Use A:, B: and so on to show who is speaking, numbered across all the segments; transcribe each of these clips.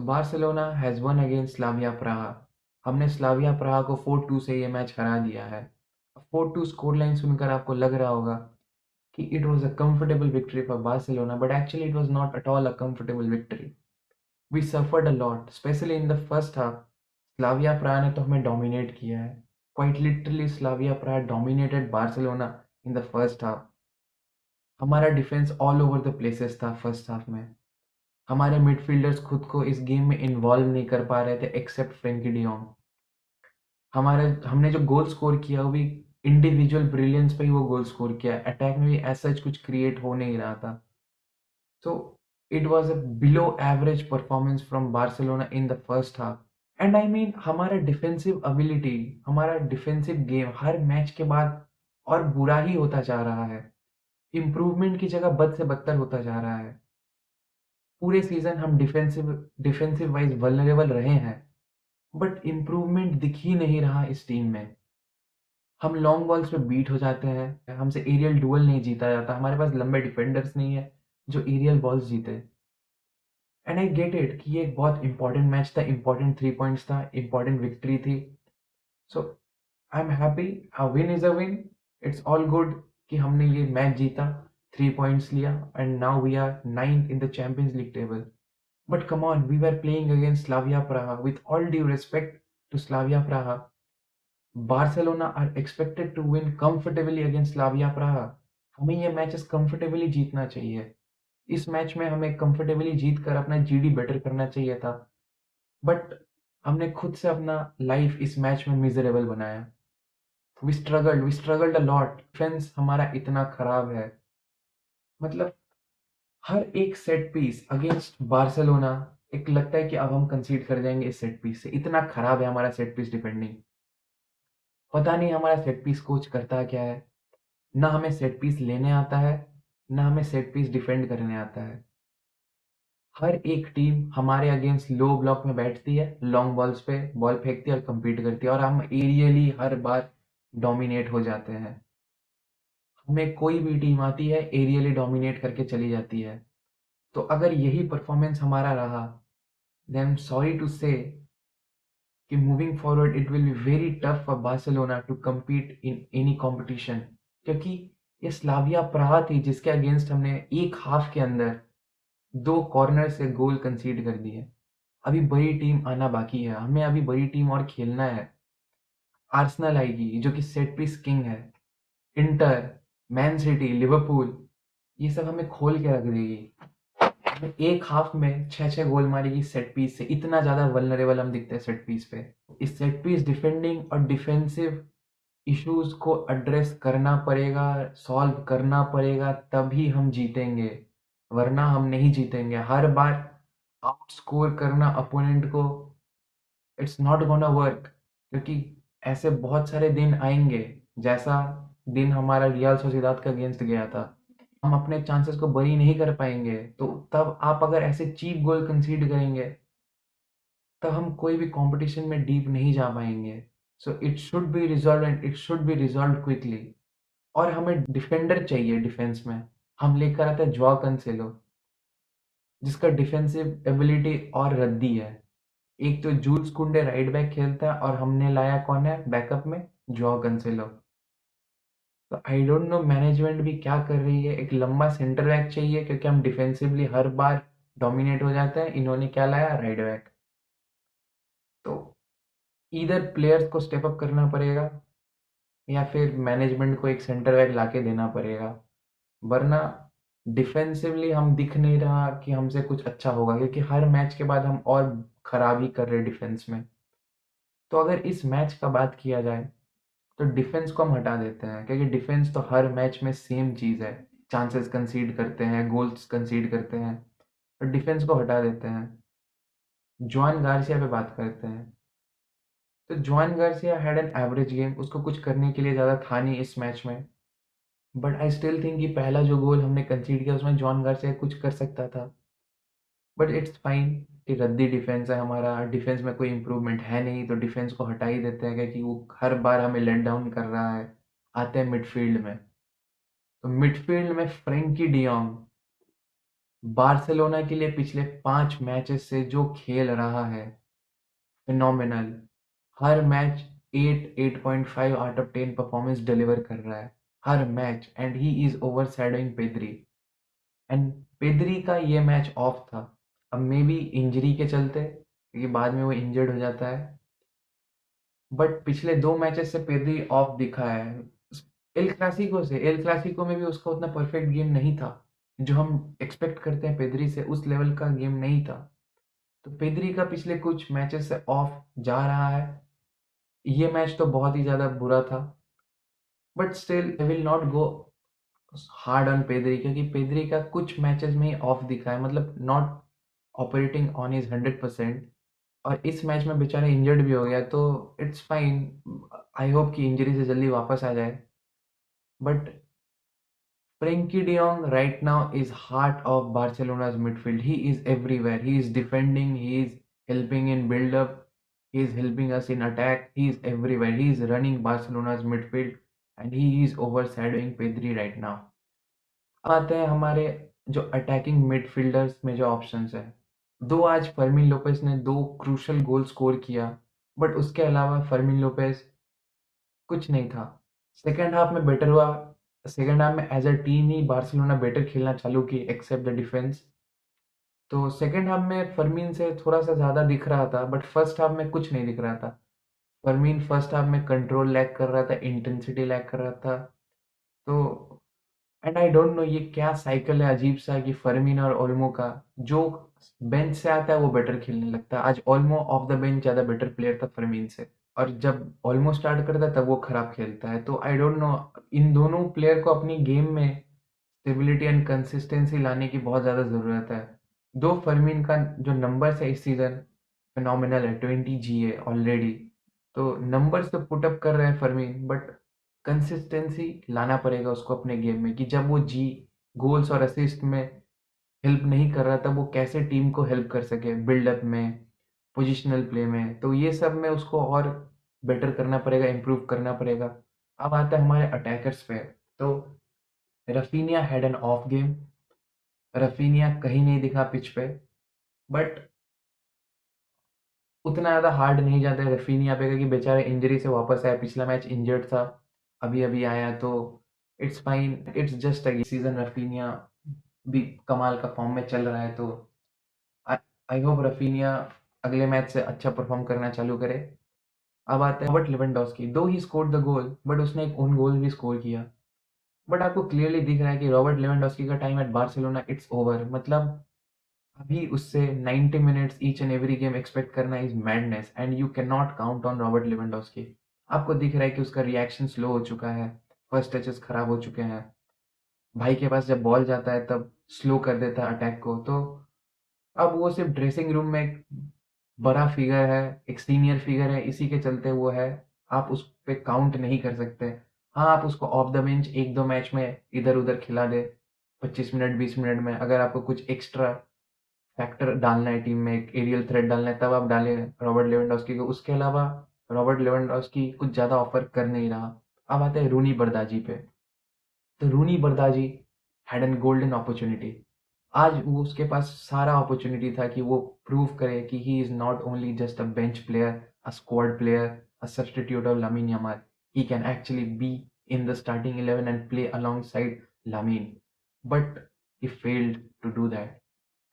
A: Barcelona has won against Slavia Praha. हमने Slavia प्राहा को 4-2 से ये मैच हरा दिया है। 4-2 स्कोर लाइन सुनकर आपको लग रहा होगा कि it was a comfortable victory for Barcelona, but actually it was not at all a comfortable victory. We suffered a lot, especially in the first half. Slavia Praha ने तो हमें डोमिनेट किया है। Quite literally Slavia Praha dominated Barcelona in the first half. हमारा defence all over the places था first half में। हमारे midfielders खुद को इस गेम में इन्वॉल्व नहीं कर पा रहे थे एक्सेप्ट फ्रेंकी डियोंग। हमारे हमने जो गोल स्कोर किया वो भी इंडिविजुअल ब्रिलियंस पे ही वो गोल स्कोर किया। अटैक में भी ऐसा कुछ क्रिएट हो नहीं रहा था। So it was a below average performance from Barcelona in the first half. And I mean हमारा डिफेंसिव एबिलिटी, हमारा डिफेंसिव गेम हर मैच के बाद और बुरा ही होता जा रहा है। इम्प्रूवमेंट की जगह बद से बदतर होता जा रहा है। पूरे सीजन हम डिफेंसिव डिफेंसिव वाइज वल्नरेबल रहे हैं, बट इम्प्रूवमेंट दिख ही नहीं रहा इस टीम में। हम लॉन्ग बॉल्स पे बीट हो जाते हैं, हमसे एरियल डुअल नहीं जीता जाता, हमारे पास लंबे डिफेंडर्स नहीं है जो एरियल बॉल्स जीते। एंड आई गेट इट कि ये एक बहुत इंपॉर्टेंट मैच था, इंपॉर्टेंट 3 पॉइंट्स था, इंपॉर्टेंट विक्ट्री थी। So I am happy, a win is a win, it's all good कि हमने ये मैच जीता, 3 पॉइंट्स लिया and now we are 9th in the Champions League table. But come on, we were playing against Slavia Praha. With all due respect to Slavia Praha, Barcelona are expected to win comfortably against Slavia Praha. हमें ये matches comfortably जीतना चाहिए। इस match में हमें comfortably जीत कर अपना GD better करना चाहिए था, बट हमने खुद से अपना लाइफ इस मैच में मिजरेबल बनाया। We struggled a lot. Defence हमारा इतना खराब है, मतलब हर एक सेट पीस अगेंस्ट बार्सिलोना एक लगता है कि अब हम कंसीड कर जाएंगे इस सेट पीस से। इतना खराब है हमारा सेट पीस डिफेंडिंग। पता नहीं हमारा सेट पीस कोच करता क्या है। ना हमें सेट पीस लेने आता है, ना हमें सेट पीस डिफेंड करने आता है। हर एक टीम हमारे अगेंस्ट लो ब्लॉक में बैठती है, लॉन्ग बॉल्स पे बॉल फेंकती है और compete करती है, और हम एरियली हर बार डोमिनेट हो जाते हैं। हमें कोई भी टीम आती है एरियली डोमिनेट करके चली जाती है। तो अगर यही परफॉर्मेंस हमारा रहा, देन सॉरी टू से कि moving forward it will be very tough for Barcelona to compete in any competition. क्योंकि ये स्लाविया प्राहा थी जिसके अगेंस्ट हमने एक हाफ के अंदर 2 कॉर्नर से गोल कंसीड कर दिए। अभी बड़ी टीम आना बाकी है, हमें अभी बड़ी टीम और खेलना है। आर्सेनल आएगी जो कि सेट पीस किंग है, इंटर, मैन सिटी, लिवरपूल, ये सब हमें खोल के रख देगी। हमें एक हाफ में 6-6 गोल मारेगी सेट पीस से। इतना ज़्यादा वल्नरेबल हम दिखते हैं सेट पीस पे। इस सेट पीस डिफेंडिंग और डिफेंसिव इश्यूज को एड्रेस करना पड़ेगा, सॉल्व करना पड़ेगा, तभी हम जीतेंगे, वरना हम नहीं जीतेंगे। हर बार आउटस्कोर करना अपोनेंट को, इट्स नॉट गोना वर्क। क्योंकि ऐसे बहुत सारे दिन आएंगे, जैसा दिन हमारा रियल सोसिएदाद का अगेंस्ट गया था। हम अपने चांसेस को बरी नहीं कर पाएंगे, तो तब आप अगर ऐसे चीप गोल कंसीड करेंगे, तब हम कोई भी कंपटीशन में डीप नहीं जा पाएंगे। So it should be resolve and it should be resolve quickly. और हमें डिफेंडर चाहिए डिफेंस में। हम लेकर आते हैं जोआ कैंसेलो, जिसका डिफेंसिव एबिलिटी और रद्दी है। एक तो जूल्स कुंडे राइट बैक खेलता है और हमने लाया कौन है बैकअप में, जोआ कैंसेलो। तो आई डोंट नो मैनेजमेंट भी क्या कर रही है। एक लंबा सेंटर बैक चाहिए क्योंकि हम डिफेंसिवली हर बार डोमिनेट हो जाते हैं। इन्होंने क्या लाया, राइट बैक। तो इधर प्लेयर्स को स्टेप अप करना पड़ेगा या फिर मैनेजमेंट को एक सेंटर बैक लाके देना पड़ेगा, वरना डिफेंसिवली हम दिख नहीं रहा कि हमसे कुछ अच्छा होगा, क्योंकि हर मैच के बाद हम और खराब ही कर रहे डिफेंस में। तो अगर इस मैच का बात किया जाए तो डिफेंस को हम हटा देते हैं, क्योंकि डिफेंस तो हर मैच में सेम चीज़ है। चांसेस कंसीड करते हैं, गोल्स कंसीड करते हैं, तो डिफेंस को हटा देते हैं। जॉन गार्सिया पे बात करते हैं। तो John Garcia had an average game, उसको कुछ करने के लिए ज़्यादा था नहीं इस मैच में। बट आई स्टिल थिंक कि पहला जो गोल हमने कंसीड किया उसमें जॉन गार्सिया कुछ कर सकता था। बट इट्स फाइन कि रद्दी डिफेंस है हमारा, डिफेंस में कोई इम्प्रूवमेंट है नहीं, तो डिफेंस को हटा ही देते हैं क्योंकि वो हर बार हमें लेट डाउन कर रहा है। आते हैं मिडफील्ड में। तो मिडफील्ड में फ्रेंकी डियोंग, बार्सिलोना के लिए पिछले 5 मैचेस से जो खेल रहा है, फिनोमिनल। हर match 8, 8.5 out of 10 performance deliver कर रहा है, हर match, and he is overshadowing Pedri. And Pedri का ये मैच ऑफ था, अब मे बी इंजरी के चलते, क्योंकि बाद में वो इंजर्ड हो जाता है, बट पिछले 2 मैचेस से पेद्री ऑफ दिखा है। एल क्लासिको में भी उसका उतना परफेक्ट गेम नहीं था, जो हम एक्सपेक्ट करते हैं पेद्री से, उस लेवल का गेम नहीं था। तो पेद्री का पिछले कुछ मैचेस से ऑफ जा रहा है। ये मैच तो बहुत ही ज़्यादा बुरा था, but still I will not go hard on Pedri, क्योंकि पेद्री का कुछ मैचेस में ही ऑफ दिखा है, मतलब नॉट ऑपरेटिंग ऑन हिज 100%। और इस मैच में बेचारा इंजर्ड भी हो गया, तो इट्स फाइन। आई होप कि इंजरी से जल्दी वापस आ जाए। But Frenkie de Jong right now is heart of Barcelona's midfield. He is everywhere. He is defending. He is helping in build up. He is helping us in attack. He is everywhere. He is running Barcelona's midfield and he is overshadowing Pedri right now. अब आते हैं हमारे जो attacking midfielders में जो options है। दो आज फर्मिन लोपेस ने 2 क्रूशल गोल स्कोर किया, बट उसके अलावा फर्मिन लोपेस कुछ नहीं था। सेकंड हाफ में बेटर हुआ। सेकंड हाफ में एज अ टीम ही बार्सिलोना बेटर खेलना चालू की, एक्सेप्ट द डिफेंस। तो सेकंड हाफ में फर्मीन से थोड़ा सा ज़्यादा दिख रहा था, बट फर्स्ट हाफ में कुछ नहीं दिख रहा था। फर्मीन फर्स्ट हाफ में कंट्रोल लैक कर रहा था, इंटेंसिटी लैक कर रहा था। तो एंड आई डोंट नो ये क्या साइकिल है अजीब सा, कि फर्मीन और ओल्मो का, जो बेंच से आता है वो बेटर खेलने लगता है। आज ओल्मो ऑफ द बेंच ज़्यादा बेटर प्लेयर था फर्मीन से, और जब ऑलमोस्ट स्टार्ट करता है तब वो खराब खेलता है। तो आई डोंट नो, इन दोनों प्लेयर को अपनी गेम में स्टेबिलिटी एंड कंसिस्टेंसी लाने की बहुत ज़्यादा ज़रूरत है। दो फर्मीन का जो नंबर्स है इस सीज़न फिनोमिनल है, 20 जीए ऑलरेडी। तो नंबर्स तो पुटअप कर रहे हैं फर्मीन, बट कंसिस्टेंसी लाना पड़ेगा उसको अपने गेम में, कि जब वो जी गोल्स और असिस्ट में हेल्प नहीं कर रहा तब वो कैसे टीम को हेल्प कर सके बिल्डअप में, पोजिशनल प्ले में। तो ये सब में उसको और बेटर करना पड़ेगा, इम्प्रूव करना पड़ेगा। अब आता है हमारे अटैकर्स पे। तो Raphinha had an of game. Raphinha कहीं नहीं दिखा पिच पे, बट उतना ज़्यादा हार्ड नहीं जाता है रफीनिया पे, क्योंकि बेचारा इंजरी से वापस आया, पिछला मैच इंजर्ड था, अभी अभी आया। तो it's fine, it's just a season. Raphinha भी कमाल का फॉर्म में चल रहा है, तो आई होप रफीनिया अगले मैच से अच्छा परफॉर्म करना चालू करे। अब आते हैं रॉबर्ट लेवेंडोस्की। दो he scored the goal, but उसने एक ओन गोल भी स्कोर किया। बट आपको क्लियरली दिख रहा है कि रॉबर्ट लेवेंडोस्की का time at Barcelona it's over. मतलब अभी उससे 90 minutes each and every game expect करना is madness, and you can not count on Robert Lewandowski. आपको दिख रहा है कि उसका रिएक्शन स्लो हो चुका है, फर्स्ट टचेस खराब हो चुके हैं, भाई के पास जब बॉल जाता है तब स्लो कर देता है अटैक को। तो अब वो सिर्फ ड्रेसिंग रूम में एक बड़ा फिगर है, एक सीनियर फिगर है, इसी के चलते वो है। आप उस पे काउंट नहीं कर सकते। हाँ, आप उसको ऑफ द बेंच 1-2 मैच में इधर-उधर खिला दे, 25 मिनट 20 मिनट में, अगर आपको कुछ एक्स्ट्रा फैक्टर डालना है टीम में, एक एरियल थ्रेट डालना है, तब आप डालें रॉबर्ट लेवेंडोस्की को। उसके अलावा रॉबर्ट लेवेंडोस्की कुछ ज़्यादा ऑफर कर नहीं रहा। अब आते हैं रूनी बरदाजी पे। तो रूनी बरदाजी हैड एन गोल्डन अपॉर्चुनिटी। आज वो उसके पास सारा अपॉर्चुनिटी था कि वो प्रूव करे कि he is not only just a bench player, a squad player, a substitute of Lamine Yamal. He can actually be in the starting 11 and play alongside Lamine, but he failed to do that.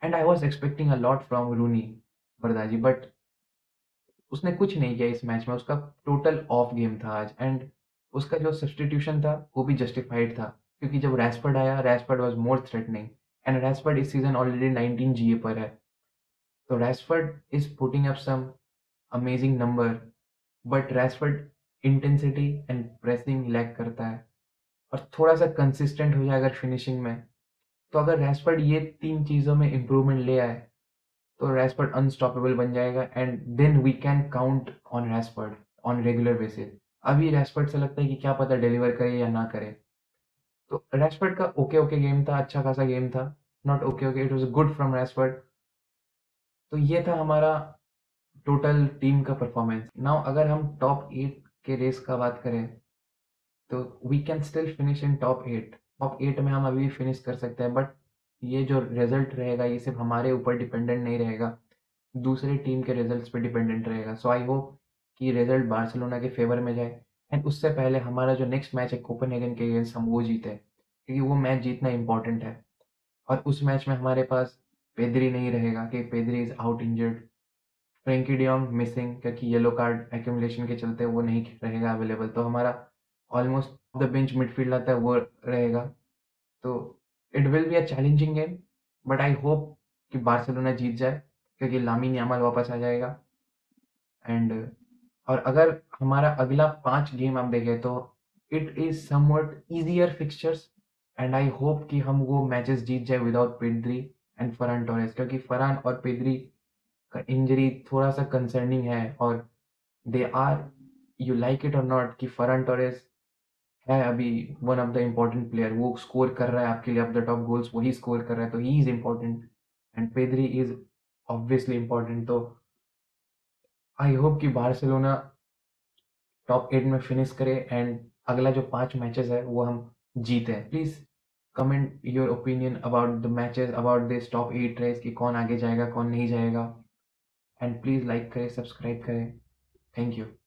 A: And I was expecting a lot from Rooney Bardghji, but उसने कुछ नहीं किया इस match में। उसका total of game था आज, and उसका जो सब्स्टिट्यूशन था वो भी जस्टिफाइड था, क्योंकि जब रैशफोर्ड आया, Rashford was more threatening, and Rashford इस सीजन ऑलरेडी 19 जीए पर है। तो Rashford is putting up some amazing number, but Rashford intensity and pressing lack करता है, और थोड़ा सा कंसिस्टेंट हो जाए अगर फिनिशिंग में। तो अगर रैशफोर्ड ये 3 चीज़ों में इम्प्रूवमेंट ले आए, तो रैशफोर्ड अनस्टॉपेबल बन जाएगा, and then we can count on Rashford on regular basis. अभी रैशफोर्ड से लगता है कि क्या पता डिलीवर करे या ना करे। तो रैशफोर्ड का ओके ओके गेम था, अच्छा खासा गेम था, not okay okay, it was good from Rashford. तो ये था हमारा टोटल टीम का परफॉर्मेंस। नाउ अगर हम टॉप 8 के रेस का बात करें, तो we can still finish in top 8। Top 8 में हम अभी फिनिश कर सकते हैं, बट ये जो रिजल्ट रहेगा ये सिर्फ हमारे ऊपर डिपेंडेंट नहीं रहेगा, दूसरे टीम के रिजल्ट्स पे डिपेंडेंट रहेगा। सो आई होप कि रिजल्ट बार्सिलोना के फेवर में जाए एंड उससे पहले हमारा जो नेक्स्ट मैच है कोपेनहेगन के अगेंस्ट हम वो जीते, क्योंकि वो मैच जीतना इंपॉर्टेंट है। और उस मैच में हमारे पास पेद्री नहीं रहेगा, कि Pedri is out injured, Frenkie de Jong missing क्योंकि येलो कार्ड एक्यूमुलेशन के चलते वो नहीं रहेगा अवेलेबल, तो हमारा ऑलमोस्ट द बेंच मिडफील्ड आता है वो रहेगा। तो it will be a challenging game, but I hope कि बार्सिलोना जीत जाए, क्योंकि लामिन यामाल वापस आ जाएगा। एंड और अगर हमारा अगला 5 गेम आप देखें तो it is somewhat easier fixtures, and I hope कि हम वो मैचेस जीत जाए without Pedri and Farhan Torres, क्योंकि फरहान और पेद्री का इंजरी थोड़ा-सा कंसर्निंग है। और they are, you like it और नॉट, कि फरहान टोरेस है अभी one of the important player, वो स्कोर कर रहा है आपके लिए, ऑफ द टॉप गोल्स वही स्कोर कर रहा है, तो he is important and Pedri is obviously important. तो आई होप कि बार्सिलोना टॉप 8 में फिनिश करे एंड अगला जो 5 मैचेस है वो हम जीते। Please comment your opinion about the matches, about this top 8 race, कि कौन आगे जाएगा कौन नहीं जाएगा। एंड प्लीज़ लाइक करें, सब्सक्राइब करें। Thank you.